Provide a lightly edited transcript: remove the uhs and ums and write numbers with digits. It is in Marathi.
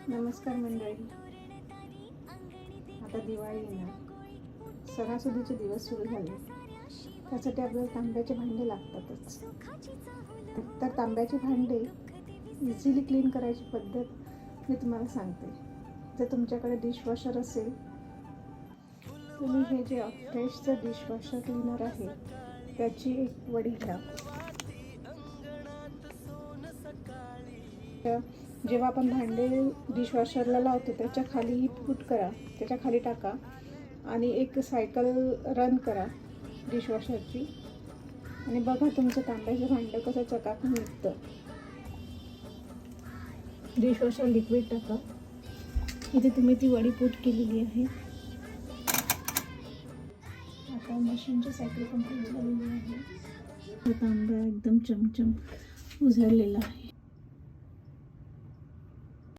नमस्कार मंडळी. आता दिवाळी येणार, सणासुदीचे दिवस सुरू झाले. त्यासाठी आपल्याला तांब्याचे भांडे लागतातच. तर तांब्याचे भांडे इझिली क्लीन करायची पद्धत मी तुम्हाला सांगते. जर तुमच्याकडे डिशवॉशर असेल, तुम्ही हे जे ऑक्टेशचं डिशवॉशर क्लीनर आहे त्याची एक वडी घ्या. जेव्हा आपण भांडे डिशवॉशरला लावतो त्याच्या खाली पुट करा, त्याच्या खाली टाका आणि एक सायकल रन करा डिशवॉशरची आणि बघा तुमचं तांब्याचं भांडं कसं चकाकून निघतं. डिशवॉशर लिक्विड टाका. इथे तुम्ही ती वडी पुट केलेली आहे. आता मशीनची सायकल कंप्लीट झालेली आहे. तांबा एकदम चमचम उजळलेला आहे.